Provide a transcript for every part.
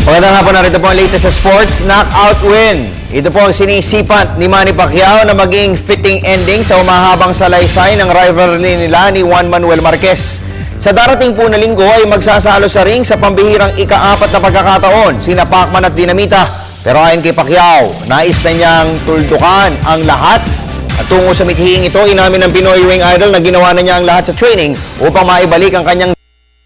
Magandang hapon, narito po ang latest sa sports knockout win. Ito po ang sinisipat ni Manny Pacquiao na maging fitting ending sa umahabang salaysay ng rivalry nila ni Juan Manuel Marquez. Sa darating po na linggo ay magsasalo sa ring sa pambihirang ika-4 na pagkakataon, sina Pacman at Dinamita. Pero ayon kay Pacquiao, nais na niyang tuldukan ang lahat. At tungo sa mithiing ito, inamin ng Pinoy Ring Idol na ginawa na niya ang lahat sa training upang maibalik ang kanyang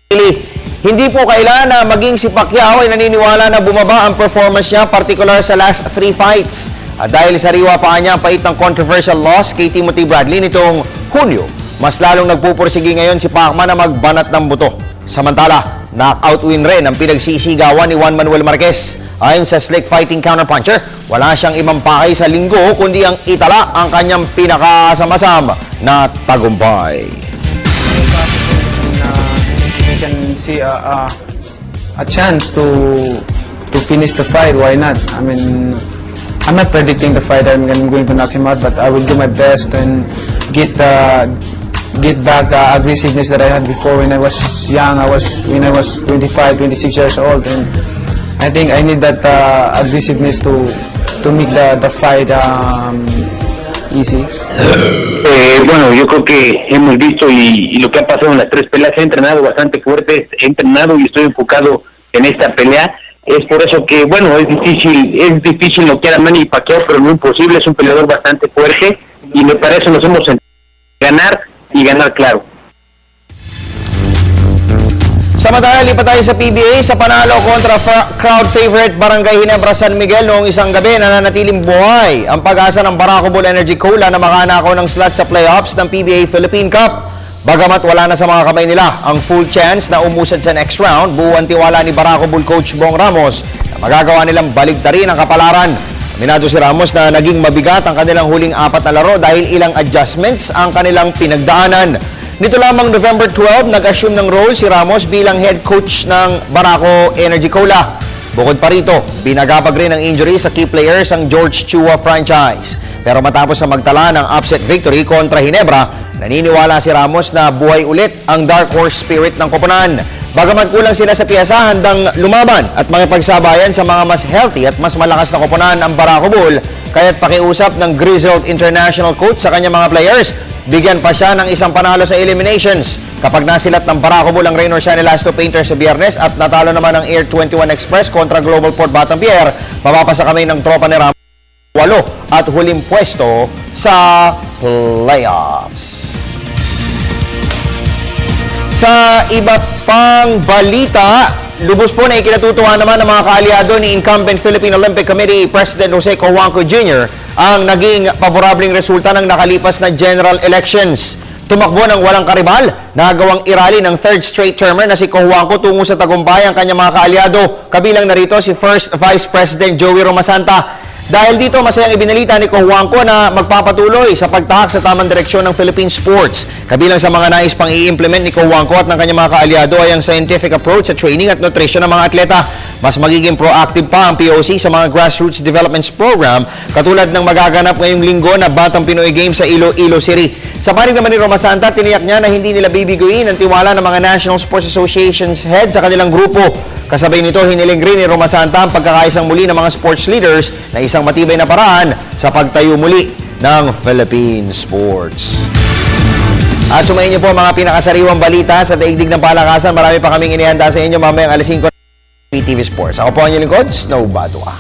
pili. Hindi po kailan na maging si Pacquiao ay naniniwala na bumaba ang performance niya, particular sa last 3 fights. At dahil sa riwa pa niya ang pait ng controversial loss kay Timothy Bradley nitong Hunyo, mas lalong nagpupursigi ngayon si Pacman na magbanat ng buto. Samantala, knockout win rin ang pinagsisigawan ni Juan Manuel Marquez. Ayon sa slick fighting counterpuncher, wala siyang ibang pakay sa linggo kundi ang itala ang kanyang pinakasama-sama na tagumpay. Can see a chance to finish the fight. Why not? I mean, I'm not predicting the fight. I'm going to knock him out, but I will do my best and get back the aggressiveness that I had before when I was young. When I was 25, 26 years old, and I think I need that aggressiveness to make the fight easy. Bueno, yo creo que hemos visto y lo que ha pasado en las 3 peleas, he entrenado bastante fuerte, he entrenado y estoy enfocado en esta pelea. Es por eso que, bueno, es difícil noquear a Manny Pacquiao, pero no imposible, es un peleador bastante fuerte y me parece nos hemos ganar y ganar claro. Samantala, lipat tayo sa PBA sa panalo kontra crowd favorite Barangay Ginebra San Miguel noong isang gabi. Nananatiling buhay ang pag-asa ng Barako Bull Energy Cola na makanakaw ng slot sa playoffs ng PBA Philippine Cup. Bagamat wala na sa mga kamay nila ang full chance na umusad sa next round, buo ang tiwala ni Barako Bull coach Bong Ramos na magagawa nilang baligtarin ang kapalaran. Aminado si Ramos na naging mabigat ang kanilang huling 4 na laro dahil ilang adjustments ang kanilang pinagdaanan. Nito lamang November 12, nag-assume ng role si Ramos bilang head coach ng Barako Energy Cola. Bukod pa rito, binagapag rin ng injury sa key players ang George Chua franchise. Pero matapos na magtala ng upset victory kontra Ginebra, naniniwala si Ramos na buhay ulit ang dark horse spirit ng koponan. Bagamat kulang sila sa piyesa, handang lumaban at makipagsabayan sa mga mas healthy at mas malakas na koponan ang Barako Bull. Kaya't pakiusap ng grizzled international coach sa kanyang mga players, bigyan pa siya ng isang panalo sa eliminations. Kapag nasilat ng Barako Bull ang Raynor San Elasto Painters sa Biyernes at natalo naman ang Air 21 Express kontra Global Port Batangier, mapapasa kami ng tropa ni Ramos 8 at huling pwesto sa playoffs. Sa iba pang balita, lubos po na ikinatutuwa naman ng mga kaalyado ni incumbent Philippine Olympic Committee President Jose Cojuangco Jr. ang naging paborableng resulta ng nakalipas na general elections. Tumakbo ng walang karibal, nagawang irali ng 3rd straight termer na si Cojuangco tungo sa tagumpay ang kanyang mga kaalyado. Kabilang narito si First Vice President Joey Romasanta. Dahil dito, masayang ibinalita ni Cojuangco na magpapatuloy sa pagtahak sa tamang direksyon ng Philippine sports. Kabilang sa mga nais pang i-implement ni Cojuangco at ng kanyang mga kaalyado ay ang scientific approach sa training at nutrition ng mga atleta. Mas magiging proactive pa ang POC sa mga grassroots development program katulad ng magaganap ngayong linggo na Batang Pinoy Games sa Iloilo City. Sa panig naman ni Romasanta, tiniyak niya na hindi nila bibiguin ang tiwala ng mga National Sports Association's head sa kanilang grupo. Kasabay nito, hiniling rin ni Romasanta ang pagkakaisang muli ng mga sports leaders na isang matibay na paraan sa pagtayo muli ng Philippine sports. At sumayin niyo po ang mga pinakasariwang balita sa daigdig ng palakasan. Marami pa kaming inihanda sa inyo mamayang alas 5 PTV Sports. Ako po ang inyong lingkod, Snow Badua.